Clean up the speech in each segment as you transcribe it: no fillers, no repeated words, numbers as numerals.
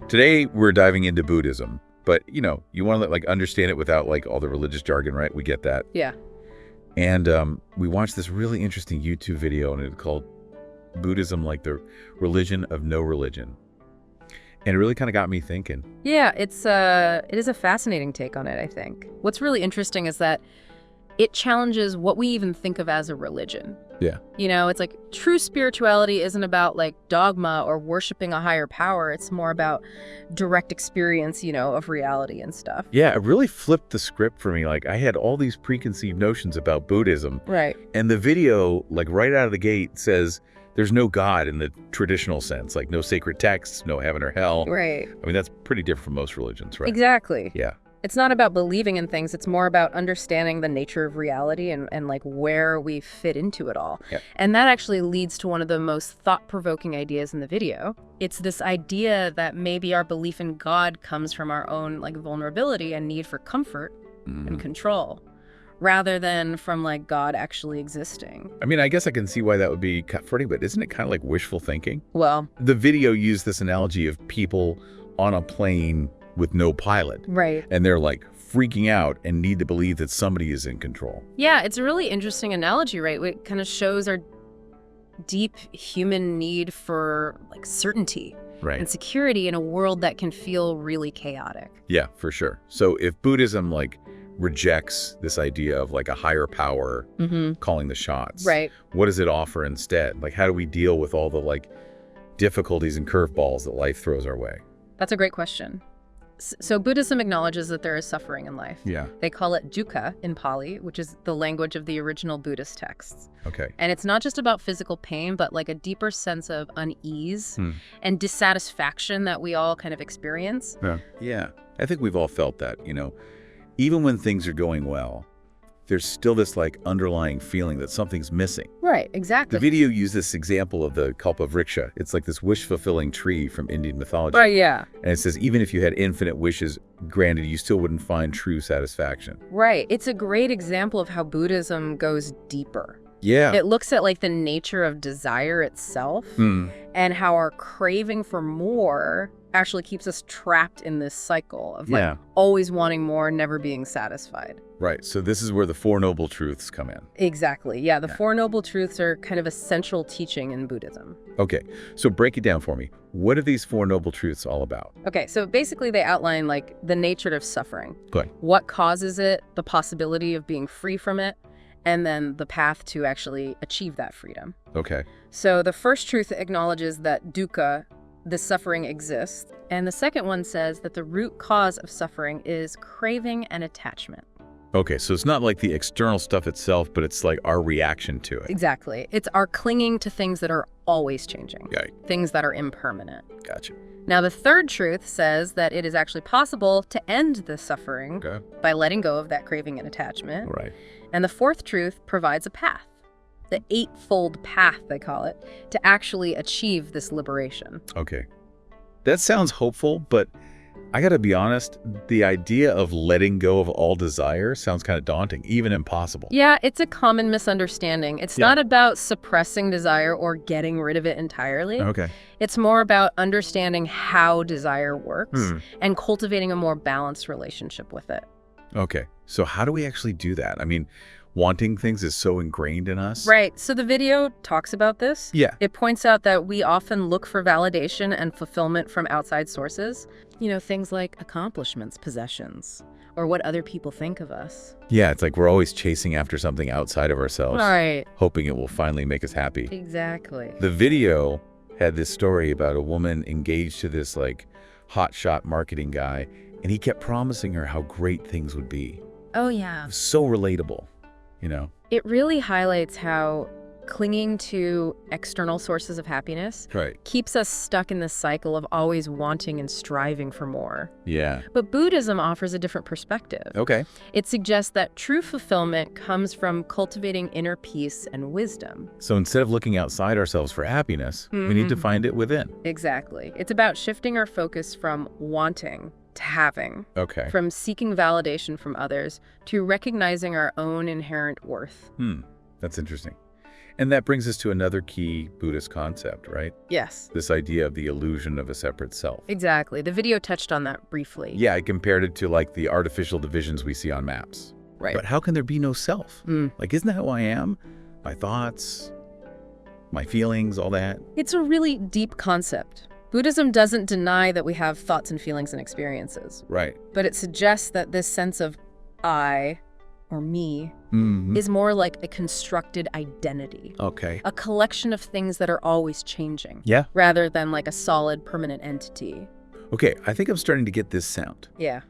Today, we're diving into Buddhism, but, you want to, understand it without, all the religious jargon, right? We get that. Yeah. And we watched this really interesting YouTube video, and it's called Buddhism, like the religion of no religion. And it really kind of got me thinking. Yeah, it is a fascinating take on it, I think. What's really interesting is that it challenges what we even think of as a religion. Yeah. It's like true spirituality isn't about dogma or worshiping a higher power. It's more about direct experience, of reality and stuff. Yeah, it really flipped the script for me. I had all these preconceived notions about Buddhism. Right. And the video, right out of the gate, says there's no God in the traditional sense, no sacred texts, no heaven or hell. Right. I mean, that's pretty different from most religions, right? Exactly. Yeah. It's not about believing in things. It's more about understanding the nature of reality and where we fit into it all. Yep. And that actually leads to one of the most thought-provoking ideas in the video. It's this idea that maybe our belief in God comes from our own vulnerability and need for comfort and control, rather than from God actually existing. I mean, I guess I can see why that would be comforting, but isn't it kind of like wishful thinking? Well, the video used this analogy of people on a plane with no pilot. Right. And they're freaking out and need to believe that somebody is in control. Yeah, it's a really interesting analogy, right? It kind of shows our deep human need for certainty Right. and security in a world that can feel really chaotic. Yeah, for sure. So if Buddhism rejects this idea of a higher power calling the shots, Right. what does it offer instead? How do we deal with all the difficulties and curveballs that life throws our way? That's a great question. So Buddhism acknowledges that there is suffering in life. Yeah. They call it dukkha in Pali, which is the language of the original Buddhist texts. Okay. And it's not just about physical pain, but a deeper sense of unease and dissatisfaction that we all kind of experience. Yeah. I think we've all felt that, even when things are going well, there's still this underlying feeling that something's missing. Right, exactly. The video used this example of the Kalpavriksha. It's this wish-fulfilling tree from Indian mythology. Right, yeah. And it says even if you had infinite wishes granted, you still wouldn't find true satisfaction. Right. It's a great example of how Buddhism goes deeper. Yeah. It looks at the nature of desire itself and how our craving for more actually keeps us trapped in this cycle of always wanting more, never being satisfied. Right. So this is where the Four Noble Truths come in. Exactly. Yeah, the Four Noble Truths are kind of a central teaching in Buddhism. Okay. So break it down for me. What are these Four Noble Truths all about? Okay, so basically they outline the nature of suffering. Good. What causes it, the possibility of being free from it, and then the path to actually achieve that freedom. Okay. So the first truth acknowledges that dukkha, the suffering, exists. And the second one says that the root cause of suffering is craving and attachment. Okay, so it's not the external stuff itself, but it's our reaction to it. Exactly. It's our clinging to things that are always changing. Right. Things that are impermanent. Gotcha. Now, the third truth says that it is actually possible to end the suffering by letting go of that craving and attachment. Right. And the fourth truth provides a path, the eightfold path, they call it, to actually achieve this liberation. Okay. That sounds hopeful, but I gotta be honest, the idea of letting go of all desire sounds kind of daunting, even impossible. Yeah, it's a common misunderstanding. It's not about suppressing desire or getting rid of it entirely. Okay. It's more about understanding how desire works and cultivating a more balanced relationship with it. Okay. So how do we actually do that? I mean, wanting things is so ingrained in us. Right. So the video talks about this. Yeah. It points out that we often look for validation and fulfillment from outside sources. Things like accomplishments, possessions, or what other people think of us. Yeah, it's we're always chasing after something outside of ourselves. Right. Hoping it will finally make us happy. Exactly. The video had this story about a woman engaged to this hotshot marketing guy, and he kept promising her how great things would be. Oh, yeah. It was so relatable, It really highlights how clinging to external sources of happiness keeps us stuck in this cycle of always wanting and striving for more. Yeah. But Buddhism offers a different perspective. Okay. It suggests that true fulfillment comes from cultivating inner peace and wisdom. So instead of looking outside ourselves for happiness, we need to find it within. Exactly. It's about shifting our focus from wanting to having. Okay. From seeking validation from others to recognizing our own inherent worth. That's interesting. And that brings us to another key Buddhist concept, right? Yes. This idea of the illusion of a separate self. Exactly. The video touched on that briefly. Yeah, I compared it to like the artificial divisions we see on maps. Right. But how can there be no self? Mm. Like, isn't that who I am? My thoughts, my feelings, all that. It's a really deep concept. Buddhism doesn't deny that we have thoughts and feelings and experiences, Right. but it suggests that this sense of I or me Mm-hmm. is more like a constructed identity, Okay. a collection of things that are always changing, Yeah. rather than like a solid permanent entity. Okay, I think I'm starting to get this sound. Yeah,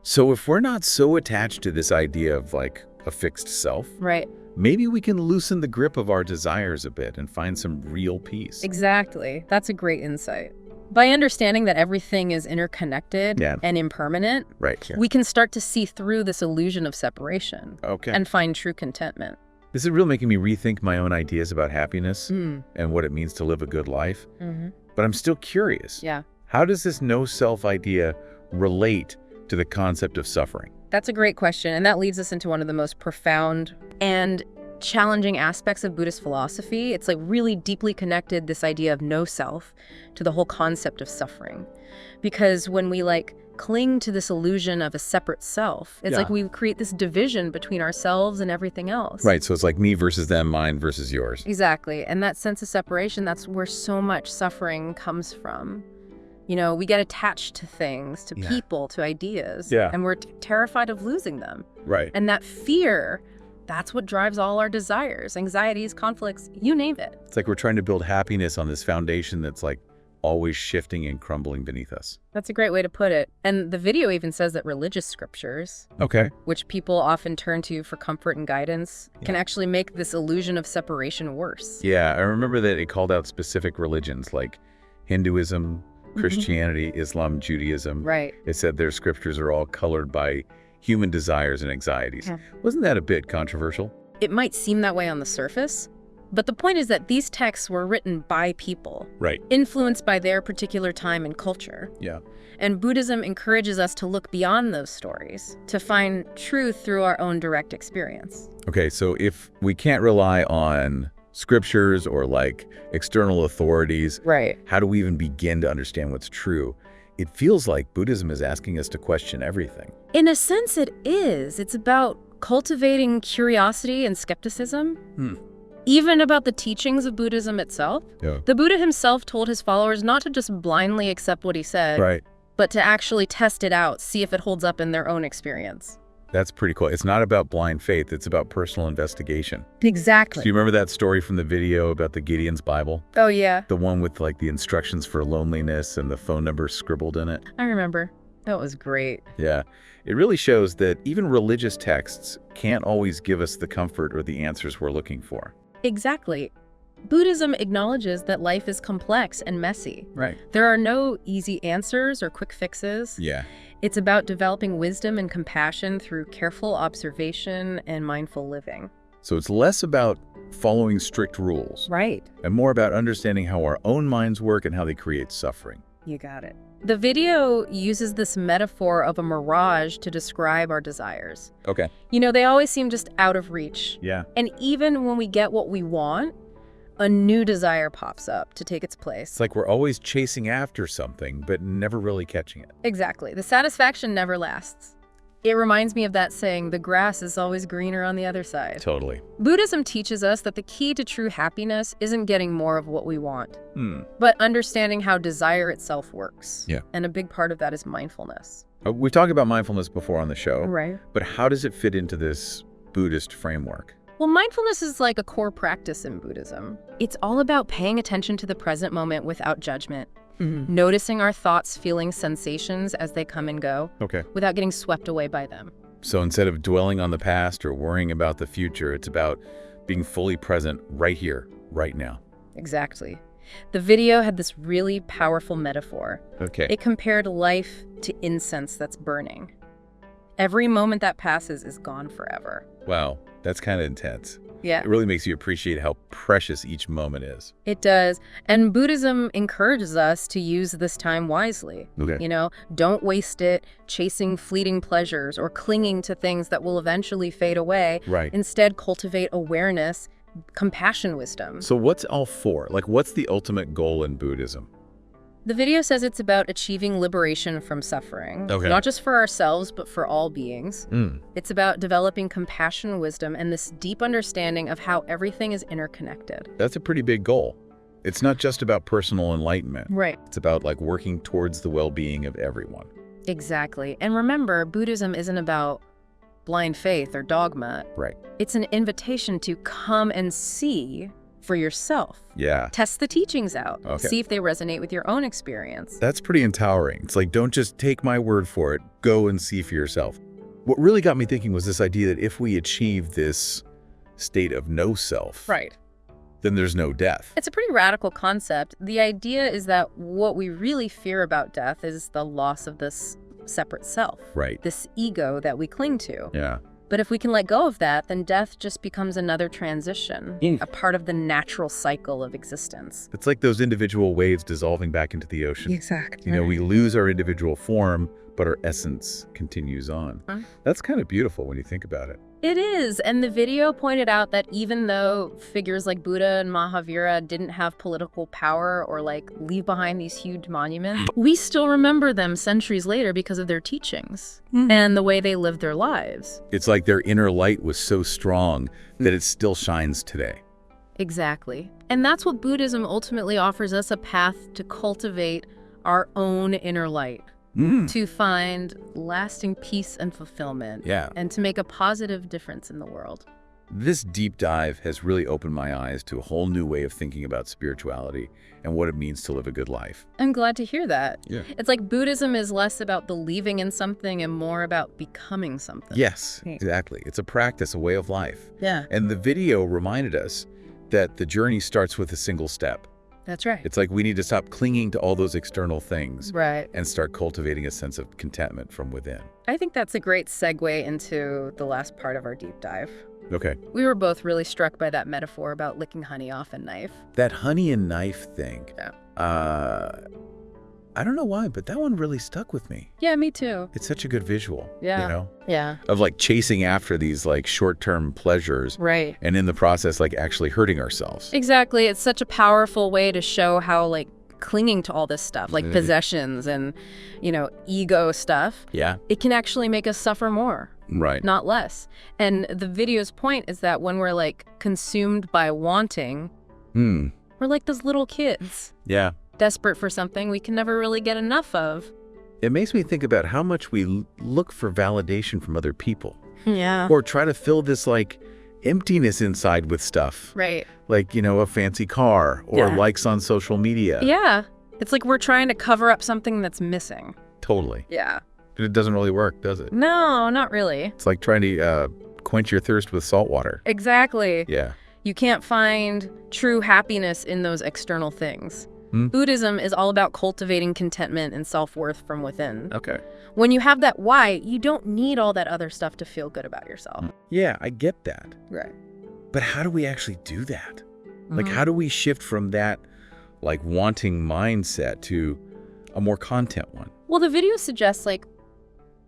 So if we're not so attached to this idea of like a fixed self, right. maybe we can loosen the grip of our desires a bit and find some real peace. Exactly. That's a great insight. By understanding that everything is interconnected Yeah. and impermanent, Right. Yeah. we can start to see through this illusion of separation Okay. and find true contentment. This is really making me rethink my own ideas about happiness Mm. and what it means to live a good life. Mm-hmm. But I'm still curious. Yeah, How does this no-self idea relate to the concept of suffering? that's a great question. And that leads us into one of the most profound and challenging aspects of Buddhist philosophy. It's like really deeply connected, this idea of no self, to the whole concept of suffering. Because when we like cling to this illusion of a separate self, it's Yeah. like we create this division between ourselves and everything else. Right, so it's like me versus them, mine versus yours. Exactly. And that sense of separation, that's where so much suffering comes from. You know, we get attached to things, to Yeah. people, to ideas, Yeah. and we're terrified of losing them. Right. And that fear, that's what drives all our desires, anxieties, conflicts, you name it. It's like we're trying to build happiness on this foundation that's like always shifting and crumbling beneath us. That's a great way to put it. And the video even says that religious scriptures, Okay. which people often turn to for comfort and guidance, can actually make this illusion of separation worse. Yeah, I remember that it called out specific religions like Hinduism, Christianity, Islam, Judaism. Right. It said their scriptures are all colored by human desires and anxieties. Yeah. Wasn't that a bit controversial? It might seem that way on the surface, but the point is that these texts were written by people, Right. influenced by their particular time and culture. Yeah. And Buddhism encourages us to look beyond those stories, to find truth through our own direct experience. Okay, so if we can't rely on scriptures or like external authorities, Right. how do we even begin to understand what's true? It feels like Buddhism is asking us to question everything. In a sense, it is. It's about cultivating curiosity and skepticism, even about the teachings of Buddhism itself. Yeah. The Buddha himself told his followers not to just blindly accept what he said, Right. but to actually test it out, see if it holds up in their own experience. That's pretty cool. It's not about blind faith. It's about personal investigation. Exactly. Do you remember that story from the video about the Gideon's Bible? Oh, yeah. The one with like the instructions for loneliness and the phone number scribbled in it? I remember. That was great. Yeah. It really shows that even religious texts can't always give us the comfort or the answers we're looking for. Exactly. Buddhism acknowledges that life is complex and messy. Right. There are no easy answers or quick fixes. Yeah. It's about developing wisdom and compassion through careful observation and mindful living. So it's less about following strict rules Right. and more about understanding how our own minds work and how they create suffering. You got it. The video uses this metaphor of a mirage to describe our desires. Okay. You know, they always seem just out of reach. Yeah. And even when we get what we want, a new desire pops up to take its place. It's like we're always chasing after something, but never really catching it. Exactly. The satisfaction never lasts. It reminds me of that saying, the grass is always greener on the other side. Totally. Buddhism teaches us that the key to true happiness isn't getting more of what we want, Hmm. but understanding how desire itself works. Yeah. And a big part of that is mindfulness. We've talked about mindfulness before on the show, Right. but how does it fit into this Buddhist framework? Well, mindfulness is like a core practice in Buddhism. It's all about paying attention to the present moment without judgment, noticing our thoughts, feelings, sensations as they come and go, Okay. without getting swept away by them. So instead of dwelling on the past or worrying about the future, it's about being fully present right here, right now. Exactly. The video had this really powerful metaphor. Okay. It compared life to incense that's burning. Every moment that passes is gone forever. Wow, that's kind of intense. Yeah, It really makes you appreciate how precious each moment is. it does. And Buddhism encourages us to use this time wisely. Okay. You know, don't waste it chasing fleeting pleasures or clinging to things that will eventually fade away. Right. Instead, cultivate awareness, compassion wisdom. So what's all four? Like, what's the ultimate goal in Buddhism? The video says it's about achieving liberation from suffering, Okay. not just for ourselves, but for all beings. It's about developing compassion wisdom and this deep understanding of how everything is interconnected. That's a pretty big goal. It's not just about personal enlightenment. Right. It's about like working towards the well-being of everyone. Exactly. And remember, Buddhism isn't about blind faith or dogma. Right. It's an invitation to come and see for yourself. Yeah. Test the teachings out. Okay. See if they resonate with your own experience. That's pretty empowering. It's like, don't just take my word for it. Go and see for yourself. What really got me thinking was this idea that if we achieve this state of no self, Right. then there's no death. It's a pretty radical concept. The idea is that what we really fear about death is the loss of this separate self. Right. This ego that we cling to. Yeah. But if we can let go of that, then death just becomes another transition, a part of the natural cycle of existence. It's like those individual waves dissolving back into the ocean. Exactly. You know, we lose our individual form, but our essence continues on. That's kind of beautiful when you think about it. It is. And the video pointed out that even though figures like Buddha and Mahavira didn't have political power or like leave behind these huge monuments, we still remember them centuries later because of their teachings and the way they lived their lives. It's like their inner light was so strong that it still shines today. Exactly. And that's what Buddhism ultimately offers us, a path to cultivate our own inner light. To find lasting peace and fulfillment. Yeah. And to make a positive difference in the world. This deep dive has really opened my eyes to a whole new way of thinking about spirituality and what it means to live a good life. I'm glad to hear that. Yeah. It's like Buddhism is less about believing in something and more about becoming something. Yes, exactly. It's a practice, a way of life. Yeah. And the video reminded us that the journey starts with a single step. That's right. It's like we need to stop clinging to all those external things Right. and start cultivating a sense of contentment from within. I think that's a great segue into the last part of our deep dive. Okay. We were both really struck by that metaphor about licking honey off a knife. That honey and knife thing. Yeah. I don't know why, but that one really stuck with me. Yeah, me too. It's such a good visual. Yeah. You know? Yeah. Of like chasing after these like short-term pleasures. Right. And in the process, like actually hurting ourselves. Exactly. It's such a powerful way to show how like clinging to all this stuff, like possessions and, you know, ego stuff. Yeah. It can actually make us suffer more. Right. Not less. And the video's point is that when we're like consumed by wanting, we're like those little kids. Yeah. Desperate for something we can never really get enough of. It makes me think about how much we look for validation from other people. Yeah. Or try to fill this like emptiness inside with stuff. Right. Like, you know, a fancy car or likes on social media. Yeah. It's like we're trying to cover up something that's missing. Totally. Yeah. But it doesn't really work, does it? No, not really. It's like trying to quench your thirst with salt water. Exactly. Yeah. You can't find true happiness in those external things. Buddhism is all about cultivating contentment and self-worth from within. Okay. When you have that why, you don't need all that other stuff to feel good about yourself. Yeah, I get that. Right. But how do we actually do that? Like, how do we shift from that, like, wanting mindset to a more content one? Well, the video suggests, like,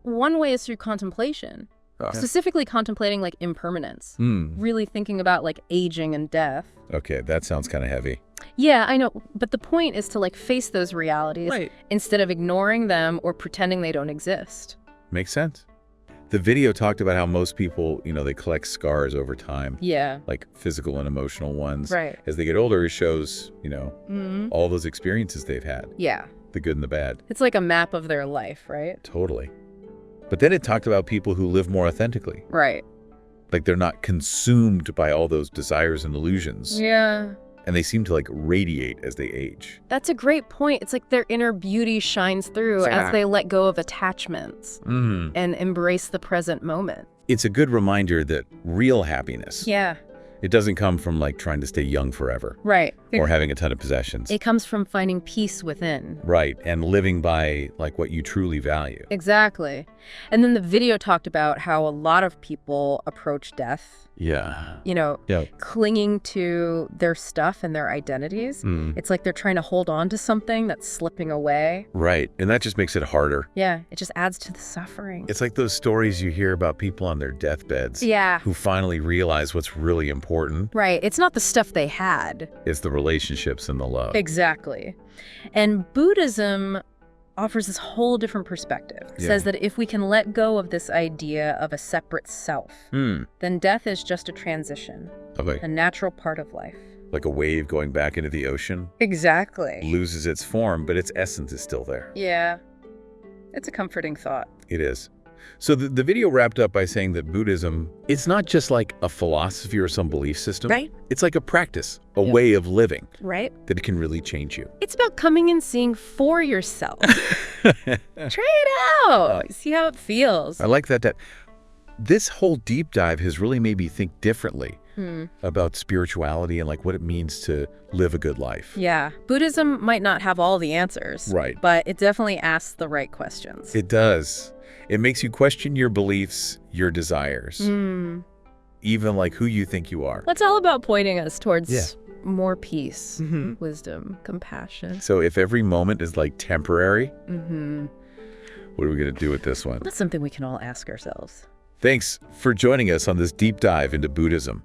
one way is through contemplation. Specifically contemplating, like, impermanence. Really thinking about, like, aging and death. Okay, that sounds kind of heavy. Yeah, I know. But the point is to, like, face those realities instead of ignoring them or pretending they don't exist. Makes sense. The video talked about how most people, you know, they collect scars over time. Yeah. Like physical and emotional ones. Right. As they get older, it shows, you know, all those experiences they've had. Yeah. The good and the bad. It's like a map of their life, right? Totally. But then it talked about people who live more authentically. Right. Like they're not consumed by all those desires and illusions. Yeah. And they seem to like radiate as they age. That's a great point. It's like their inner beauty shines through as they let go of attachments and embrace the present moment. It's a good reminder that real happiness, it doesn't come from like trying to stay young forever. Right. Or having a ton of possessions. It comes from finding peace within. Right. And living by like what you truly value. Exactly. And then the video talked about how a lot of people approach death Yeah. Yeah. Clinging to their stuff and their identities. It's like they're trying to hold on to something that's slipping away. Right. And that just makes it harder. Yeah. It just adds to the suffering. It's like those stories you hear about people on their deathbeds. Yeah. Who finally realize what's really important. Right. It's not the stuff they had. It's the relationships and the love. Exactly. And Buddhism offers this whole different perspective. It says that if we can let go of this idea of a separate self, then death is just a transition, a natural part of life. Like a wave going back into the ocean? Exactly. Loses its form, but its essence is still there. Yeah. It's a comforting thought. It is. So the video wrapped up by saying that Buddhism, it's not just like a philosophy or some belief system. Right. It's like a practice, a way of living. Right. That can really change you. It's about coming and seeing for yourself. Try it out. See how it feels. I like that. This whole deep dive has really made me think differently about spirituality and like what it means to live a good life. Yeah. Buddhism might not have all the answers. Right. But it definitely asks the right questions. It does. It makes you question your beliefs, your desires, even like who you think you are. It's all about pointing us towards more peace, wisdom, compassion. So if every moment is like temporary, what are we going to do with this one? That's something we can all ask ourselves. Thanks for joining us on this deep dive into Buddhism.